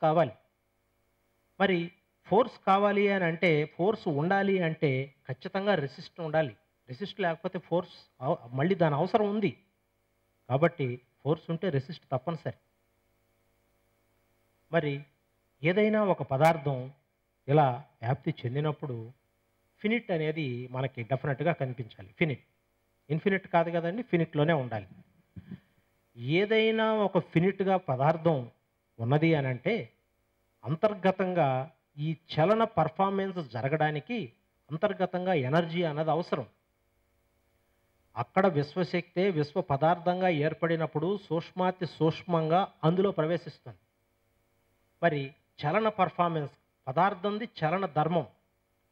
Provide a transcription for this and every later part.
కావాలి. మరి ఫోర్స్ కావాలి అని అంటే, ఫోర్స్ ఉండాలి అంటే ఖచ్చితంగా రెసిస్ట్ ఉండాలి. రెసిస్ట్ లేకపోతే ఫోర్స్ మళ్ళీ దాని అవసరం ఉంది. కాబట్టి ఫోర్స్ ఉంటే రెసిస్ట్ తప్పనిసరి. మరి ఏదైనా ఒక పదార్థం ఇలా వ్యాప్తి చెందినప్పుడు ఫినిట్ అనేది మనకి డెఫినెట్‌గా కనిపించాలి. ఫినిట్. ఇన్ఫినిట్ కాదు కదండీ! ఫినిట్‌లోనే ఉండాలి. ఏదైనా ఒక ఫినిట్‌గా పదార్థం ఉన్నది అనంటే అంతర్గతంగా ఈ చలన పెర్ఫార్మెన్స్ జరగడానికి అంతర్గతంగా ఎనర్జీ అన్నది అవసరం. అక్కడ విశ్వశక్తే విశ్వ పదార్థంగా ఏర్పడినప్పుడు సూక్ష్మాతి సూక్ష్మంగా అందులో ప్రవేశిస్తుంది. మరి చలన పెర్ఫార్మెన్స్ పదార్థంది చలన ధర్మం.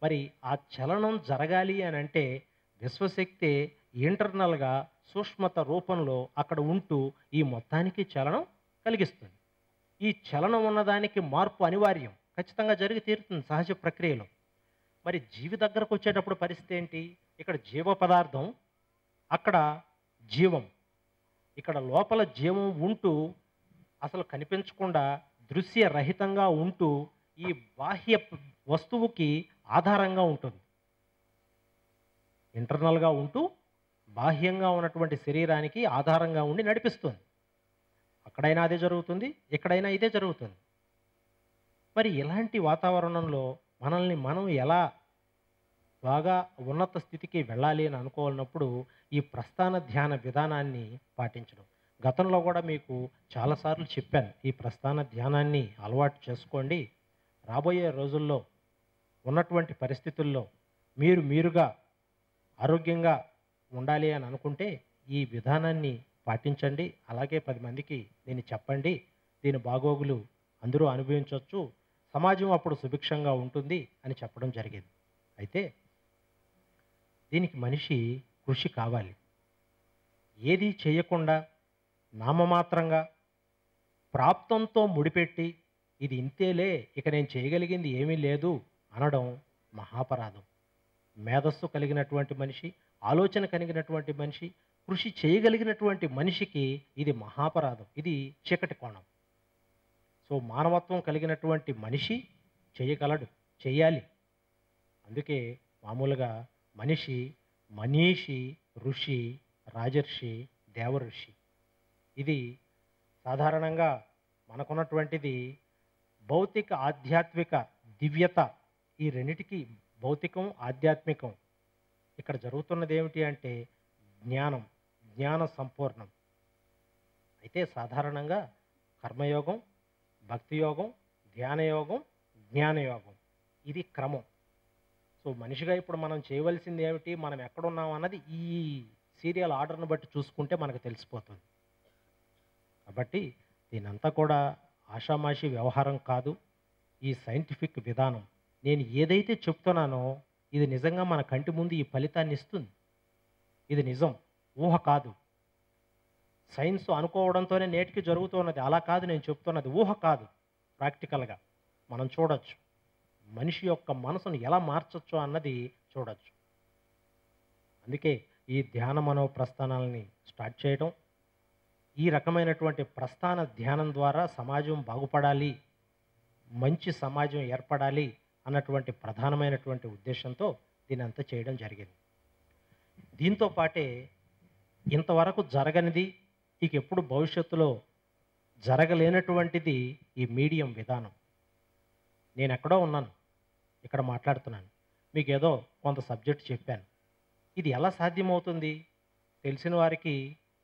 మరి ఆ చలనం జరగాలి అనంటే విశ్వశక్తే ఇంటర్నల్‌గా సూక్ష్మత రూపంలో అక్కడ ఉంటూ ఈ మొత్తానికి చలనం కలిగిస్తుంది. ఈ చలనం ఉన్నదానికి మార్పు అనివార్యం. ఖచ్చితంగా జరిగి తీరుతుంది సహజ ప్రక్రియలో. మరి జీవి దగ్గరకొచ్చేటప్పుడు పరిస్థితి ఏంటి? ఇక్కడ జీవ పదార్థం, అక్కడ జీవం. ఇక్కడ లోపల జీవం ఉంటూ అసలు కనిపించకుండా దృశ్యరహితంగా ఉంటూ ఈ బాహ్య వస్తువుకి ఆధారంగా ఉంటుంది. ఇంటర్నల్‌గా ఉంటూ బాహ్యంగా ఉన్నటువంటి శరీరానికి ఆధారంగా ఉండి నడిపిస్తుంది. అక్కడైనా అదే జరుగుతుంది. ఇక్కడైనా ఇదే జరుగుతుంది. మరి ఇలాంటి వాతావరణంలో మనల్ని మనం ఎలా బాగా ఉన్నత స్థితికి వెళ్ళాలి అని అనుకోనప్పుడు ఈ ప్రస్థాన ధ్యాన విధానాన్ని పాటించడం. గతంలో కూడా మీకు చాలాసార్లు చెప్పాను. ఈ ప్రస్థాన ధ్యానాన్ని అలవాటు చేసుకోండి. రాబోయే రోజుల్లో ఉన్నటువంటి పరిస్థితుల్లో మీరుగా ఆరోగ్యంగా ఉండాలి అని అనుకుంటే ఈ విధానాన్ని పాటించండి. అలాగే 10 మందికి దీన్ని చెప్పండి. దీని బాగోగులు అందరూ అనుభవించొచ్చు. సమాజం అప్పుడు సుభిక్షంగా ఉంటుంది అని చెప్పడం జరిగింది. అయితే దీనికి మనిషి కృషి కావాలి. ఏది చేయకుండా నామమాత్రంగా ప్రాప్తంతో ముడిపెట్టి ఇది ఇంతేలే ఇక నేను చేయగలిగింది ఏమీ లేదు అనడం మహాపరాధం. మేధస్సు కలిగినటువంటి మనిషి, ఆలోచన కలిగినటువంటి మనిషి, కృషి చేయగలిగినటువంటి మనిషికి ఇది మహాపరాధం. ఇది చీకటి కోణం. సో మానవత్వం కలిగినటువంటి మనిషి చేయగలడు, చెయ్యాలి. అందుకే మామూలుగా మనిషి, మనీషి, ఋషి, రాజర్షి, దేవఋషి. ఇది సాధారణంగా మనకున్నటువంటిది భౌతిక, ఆధ్యాత్మిక దివ్యత ఈ రెండిటికి భౌతికం, ఆధ్యాత్మికం. ఇక్కడ జరుగుతున్నది ఏమిటి అంటే జ్ఞానం, జ్ఞాన సంపూర్ణం. అయితే సాధారణంగా కర్మయోగం, భక్తి యోగం, ధ్యానయోగం, జ్ఞానయోగం ఇది క్రమం. సో మనిషిగా ఇప్పుడు మనం చేయవలసింది ఏమిటి, మనం ఎక్కడున్నాం అన్నది ఈ సీరియల్ ఆర్డర్‌ని బట్టి చూసుకుంటే మనకు తెలిసిపోతుంది. కాబట్టి దీనంతా కూడా ఆషామాషీ వ్యవహారం కాదు. ఈ సైంటిఫిక్ విధానం. నేను ఏదైతే చెప్తున్నానో ఇది నిజంగా మన కంటి ముందు ఈ ఫలితాన్ని ఇస్తుంది. ఇది నిజం. ఊహ కాదు. సైన్స్ అనుకోవడంతోనే నేటికి జరుగుతున్నది. అలా కాదు నేను చెప్తున్నది. ఊహ కాదు. ప్రాక్టికల్‌గా మనం చూడొచ్చు. మనిషి యొక్క మనసును ఎలా మార్చొచ్చో అన్నది చూడొచ్చు. అందుకే ఈ ధ్యాన మనో ప్రస్థానాలని స్టార్ట్ చేయడం. ఈ రకమైనటువంటి ప్రస్థాన ధ్యానం ద్వారా సమాజం బాగుపడాలి, మంచి సమాజం ఏర్పడాలి అన్నటువంటి ప్రధానమైనటువంటి ఉద్దేశంతో దీనంతా చేయడం జరిగింది. దీంతో పాటే ఇంతవరకు జరగనిది, ఇక ఎప్పుడు భవిష్యత్తులో జరగలేనటువంటిది ఈ మీడియం విధానం. నేనెక్కడో ఉన్నాను. ఇక్కడ మాట్లాడుతున్నాను. మీకేదో కొంత సబ్జెక్ట్ చెప్పాను. ఇది ఎలా సాధ్యమవుతుంది? తెలిసిన వారికి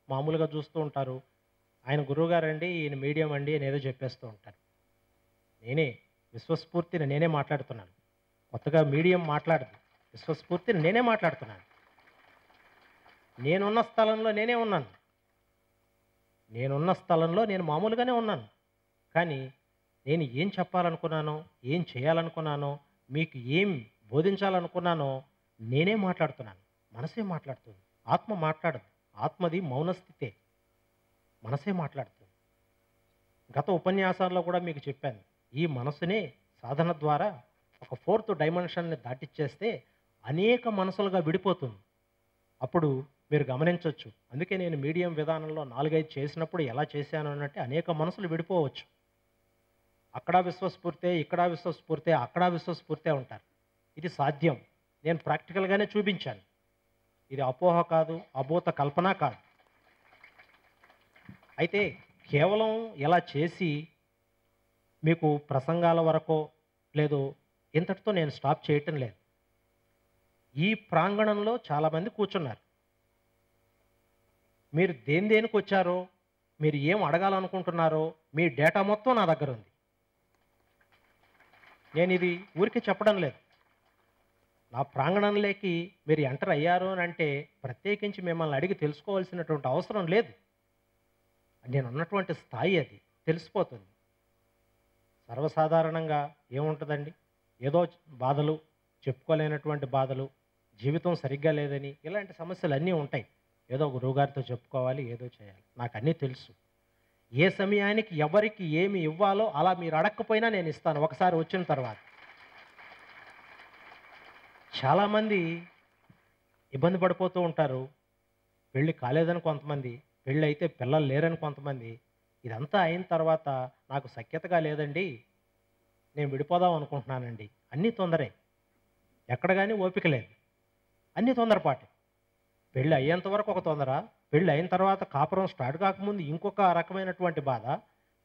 మామూలుగా చూస్తూ ఉంటారు. ఆయన గురువుగారండి, ఈయన మీడియం అండి అని ఏదో చెప్పేస్తూ ఉంటారు. నేనే విశ్వస్ఫూర్తిని నేనే మాట్లాడుతున్నాను. కొత్తగా మీడియం మాట్లాడదు. విశ్వస్ఫూర్తిని నేనే మాట్లాడుతున్నాను. నేనున్న స్థలంలో నేనే ఉన్నాను. నేనున్న స్థలంలో నేను మామూలుగానే ఉన్నాను. కానీ నేను ఏం చెప్పాలనుకున్నానో, ఏం చేయాలనుకున్నానో, మీకు ఏం బోధించాలనుకున్నానో నేనే మాట్లాడుతున్నాను. మనసే మాట్లాడుతుంది. ఆత్మ మాట్లాడదు. ఆత్మది మౌనస్థితే. మనసే మాట్లాడుతుంది. గత ఉపన్యాసాల్లో కూడా మీకు చెప్పాను. ఈ మనసునే సాధన ద్వారా ఒక 4th డైమెన్షన్‌ని దాటిచ్చేస్తే అనేక మనసులుగా విడిపోతుంది. అప్పుడు మీరు గమనించొచ్చు. అందుకే నేను మీడియం విధానంలో 4, 5 చేసినప్పుడు ఎలా చేశాను అనంటే అనేక మనసులు విడిపోవచ్చు. అక్కడ విశ్వస్ఫూర్తే, ఇక్కడ విశ్వస్ఫూర్తే, అక్కడ విశ్వస్ఫూర్తే ఉంటారు. ఇది సాధ్యం. నేను ప్రాక్టికల్‌గానే చూపించాను. ఇది అపోహ కాదు, అభూత కల్పన కాదు. అయితే కేవలం ఇలా చేసి మీకు ప్రసంగాల వరకో, లేదో ఇంతటితో నేను స్టాప్ చేయటం లేదు. ఈ ప్రాంగణంలో చాలామంది కూర్చున్నారు. మీరు దేనికొచ్చారో, మీరు ఏం అడగాలనుకుంటున్నారో, మీ డేటా మొత్తం నా దగ్గరుంది. నేనిది ఊరికే చెప్పడం లేదు. నా ప్రాంగణంలోకి మీరు ఎంటర్ అయ్యారు అనంటే ప్రత్యేకించి మిమ్మల్ని అడిగి తెలుసుకోవాల్సినటువంటి అవసరం లేదు. నేనున్నటువంటి స్థాయి అది తెలిసిపోతుంది. సర్వసాధారణంగా ఏముంటుందండి, ఏదో బాధలు, చెప్పుకోలేనటువంటి బాధలు, జీవితం సరిగ్గా లేదని ఇలాంటి సమస్యలు అన్నీ ఉంటాయి. ఏదో గురువుగారితో చెప్పుకోవాలి, ఏదో చేయాలి. నాకు అన్నీ తెలుసు. ఏ సమయానికి ఎవరికి ఏమి ఇవ్వాలో అలా మీరు అడగకపోయినా నేను ఇస్తాను ఒకసారి వచ్చిన తర్వాత. చాలామంది ఇబ్బంది పడిపోతూ ఉంటారు. పెళ్ళి కాలేదని కొంతమంది, పెళ్ళి అయితే పిల్లలు లేరని కొంతమంది. ఇదంతా అయిన తర్వాత నాకు సఖ్యతగా లేదండి, నేను విడిపోదాం అనుకుంటున్నానండి. అన్నీ తొందరే, ఎక్కడ కానీ ఓపిక లేదు, అన్నీ తొందరపాటు. పెళ్ళి అయ్యేంత వరకు ఒక తొందర, పెళ్ళి అయిన తర్వాత కాపురం స్టార్ట్ కాకముందు ఇంకొక రకమైనటువంటి బాధ,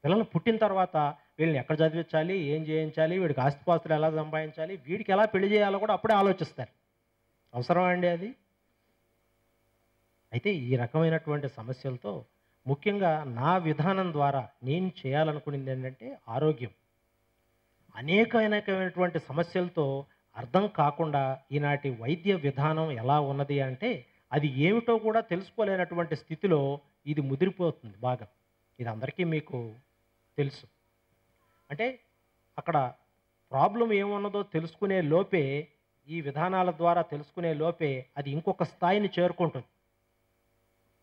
పిల్లలు పుట్టిన తర్వాత వీళ్ళని ఎక్కడ చదివించాలి, ఏం చేయించాలి, వీడికి ఆస్తిపాస్తులు ఎలా సంపాదించాలి, వీడికి ఎలా పెళ్లి చేయాలో కూడా అప్పుడే ఆలోచిస్తారు. అవసరమా అండి అది? అయితే ఈ రకమైనటువంటి సమస్యలతో ముఖ్యంగా నా విధానం ద్వారా నేను చేయాలనుకునేది ఏంటంటే ఆరోగ్యం. అనేకమైనటువంటి సమస్యలతో అర్థం కాకుండా ఈనాటి వైద్య విధానం ఎలా ఉన్నది అంటే అది ఏమిటో కూడా తెలుసుకోలేనటువంటి స్థితిలో ఇది ముదిరిపోతుంది బాగా. ఇది అందరికీ మీకు తెలుసు. అంటే అక్కడ ప్రాబ్లం ఏమున్నదో తెలుసుకునే లోపే, ఈ విధానాల ద్వారా తెలుసుకునే లోపే అది ఇంకొక స్థాయిని చేరుకుంటుంది.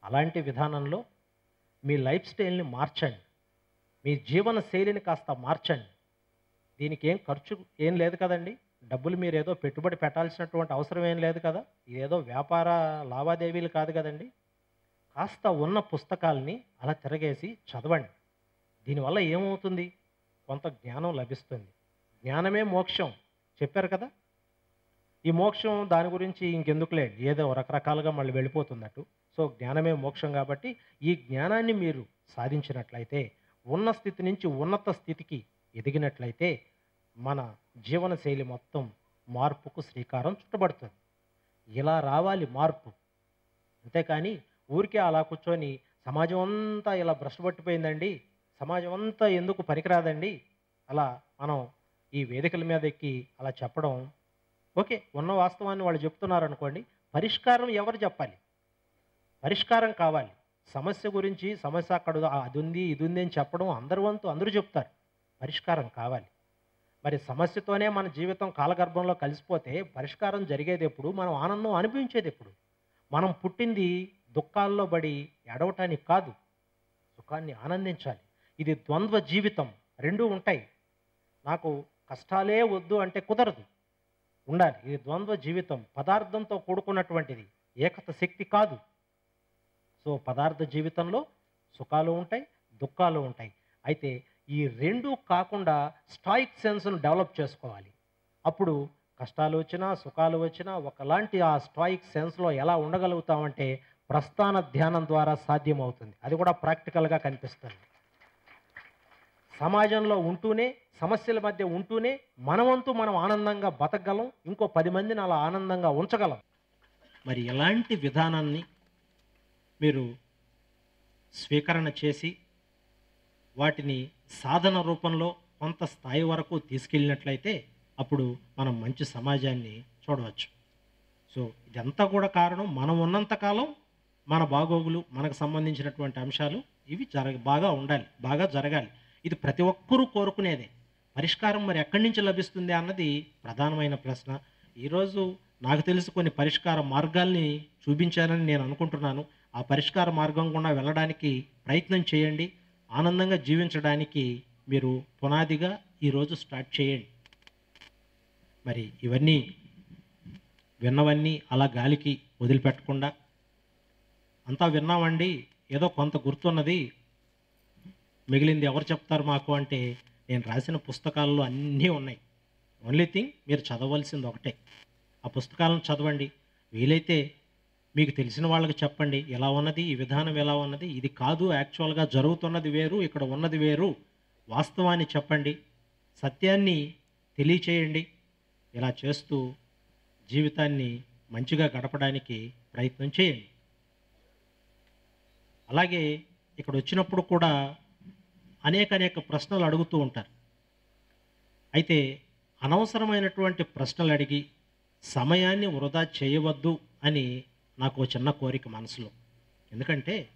అలాంటి విధానంలో మీ లైఫ్ స్టైల్ని మార్చండి, మీ జీవన శైలిని కాస్త మార్చండి. దీనికి ఏం ఖర్చు ఏం లేదు కదండి. డబ్బులు మీరు ఏదో పెట్టుబడి పెట్టాల్సినటువంటి అవసరం ఏం లేదు కదా. ఇదేదో వ్యాపార లావాదేవీలు కాదు కదండి. కాస్త ఉన్న పుస్తకాలని అలా తిరగేసి చదవండి. దీనివల్ల ఏమవుతుంది, కొంత జ్ఞానం లభిస్తుంది. జ్ఞానమే మోక్షం చెప్పారు కదా. ఈ మోక్షం దాని గురించి ఇంకెందుకులే, ఏదో రకరకాలుగా మళ్ళీ వెళ్ళిపోతున్నట్టు. సో జ్ఞానమే మోక్షం కాబట్టి ఈ జ్ఞానాన్ని మీరు సాధించినట్లయితే, ఉన్న స్థితి నుంచి ఉన్నత స్థితికి ఎదిగినట్లయితే మన జీవన శైలి మొత్తం మార్పుకు శ్రీకారం చుట్టబడుతుంది. ఇలా రావాలి మార్పు. అంతేకాని ఊరికే అలా కూర్చొని సమాజం అంతా ఇలా భ్రష్టు పట్టిపోయిందండి, సమాజం అంతా ఎందుకు పనికిరాదండి, అలా మనం ఈ వేదికల మీద ఎక్కి అలా చెప్పడం ఓకే. ఉన్న వాస్తవాన్ని వాళ్ళు చెప్తున్నారు అనుకోండి. పరిష్కారం ఎవరు చెప్పాలి? పరిష్కారం కావాలి. సమస్య గురించి, సమస్య అక్కడ అది ఉంది ఇది ఉంది అని చెప్పడం అందరి వంతు, అందరూ చెప్తారు. పరిష్కారం కావాలి. మరి సమస్యతోనే మన జీవితం కాలగర్భంలో కలిసిపోతే పరిష్కారం జరిగేది ఎప్పుడు, మనం ఆనందం అనిపించేది ఎప్పుడు? మనం పుట్టింది దుఃఖాల్లో పడి ఏడవటానికి కాదు, సుఖాన్ని ఆనందించాలి. ఇది ద్వంద్వ జీవితం, రెండూ ఉంటాయి. నాకు కష్టాలే వద్దు అంటే కుదరదు, ఉండాలి. ఇది ద్వంద్వ జీవితం, పదార్థంతో కూడుకున్నటువంటిది, ఏకత శక్తి కాదు. సో పదార్థ జీవితంలో సుఖాలు ఉంటాయి, దుఃఖాలు ఉంటాయి. అయితే ఈ రెండు కాకుండా స్టాయిక్ సెన్స్ను డెవలప్ చేసుకోవాలి. అప్పుడు కష్టాలు వచ్చినా సుఖాలు వచ్చినా ఒకలాంటి ఆ స్టాయిక్ సెన్స్లో ఎలా ఉండగలుగుతామంటే ప్రస్థాన ధ్యానం ద్వారా సాధ్యమవుతుంది. అది కూడా ప్రాక్టికల్గా కనిపిస్తుంది. సమాజంలో ఉంటూనే, సమస్యల మధ్య ఉంటూనే మనవంతు మనం ఆనందంగా బతకగలం, ఇంకో 10 మందిని అలా ఆనందంగా ఉంచగలం. మరి ఎలాంటి విధానాన్ని మీరు స్వీకరణ చేసి వాటిని సాధన రూపంలో కొంత స్థాయి వరకు తీసుకెళ్ళినట్లయితే అప్పుడు మనం మంచి సమాజాన్ని చూడవచ్చు. సో ఇదంతా కూడా కారణం, మనం ఉన్నంతకాలం మన బాగోగులు, మనకు సంబంధించినటువంటి అంశాలు ఇవి బాగా ఉండాలి, బాగా జరగాలి. ఇది ప్రతి ఒక్కరూ కోరుకునేదే. పరిష్కారం మరి ఎక్కడి నుంచి లభిస్తుంది అన్నది ప్రధానమైన ప్రశ్న. ఈరోజు నాకు తెలిసి కొన్ని పరిష్కార మార్గాల్ని చూపించానని నేను అనుకుంటున్నాను. ఆ పరిష్కార మార్గం గుండా వెళ్ళడానికి ప్రయత్నం చేయండి. ఆనందంగా జీవించడానికి మీరు పునాదిగా ఈరోజు స్టార్ట్ చేయండి. మరి ఇవన్నీ విన్నవన్నీ అలా గాలికి వదిలిపెట్టకుండా, అంతా విన్నామండి, ఏదో కొంత గుర్తున్నది, మిగిలింది ఎవరు చెప్తారు మాకు అంటే నేను రాసిన పుస్తకాల్లో అన్నీ ఉన్నాయి. ఓన్లీ థింగ్ మీరు చదవవలసింది ఒకటే. ఆ పుస్తకాలను చదవండి. వీలైతే మీకు తెలిసిన వాళ్ళకి చెప్పండి. ఎలా ఉన్నది, ఈ విధానం ఎలా ఉన్నది, ఇది కాదు యాక్చువల్‌గా జరుగుతున్నది వేరు, ఇక్కడ ఉన్నది వేరు. వాస్తవాన్ని చెప్పండి. సత్యాన్ని తెలియచేయండి. ఇలా చేస్తూ జీవితాన్ని మంచిగా గడపడానికి ప్రయత్నం చేయండి. అలాగే ఇక్కడొచ్చినప్పుడు కూడా అనేక ప్రశ్నలు అడుగుతూ ఉంటారు. అయితే అనవసరమైనటువంటి ప్రశ్నలు అడిగి సమయాన్ని వృధా చేయవద్దు అని నాకు ఓ చిన్న కోరిక మనసులో. ఎందుకంటే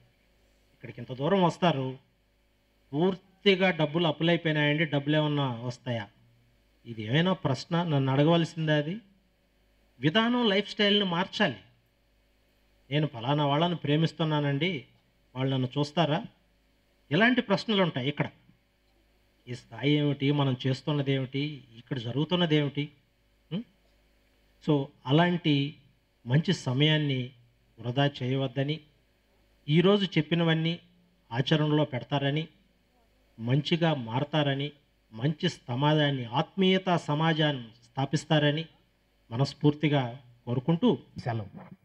ఇక్కడికి ఇంత దూరం వస్తారు. పూర్తిగా డబ్బులు అప్పులైపోయినాయండి. డబ్బులేమన్నా వస్తాయా? ఇది ఏమైనా ప్రశ్న? నన్ను అడగవలసిందా అది? విధానం లైఫ్ స్టైల్‌ని మార్చాలి. నేను ఫలానా వాళ్ళని ప్రేమిస్తున్నానండి. వాళ్ళు నన్ను చూస్తారా? ఇలాంటి ప్రశ్నలుంటాయి ఇక్కడ. ఈ స్థాయి ఏమిటి? మనం చేస్తున్నదేమిటి? ఇక్కడ జరుగుతున్నదేమిటి? హ్మ్. సో, అలాంటి మంచి సమయాన్ని వృధా చేయవద్దని, ఈరోజు చెప్పినవన్నీ ఆచరణలో పెడతారని, మంచిగా మారతారని, మంచి సమాజాన్ని ఆత్మీయతా సమాజాన్ని స్థాపిస్తారని మనస్ఫూర్తిగా కోరుకుంటూ సెలవు.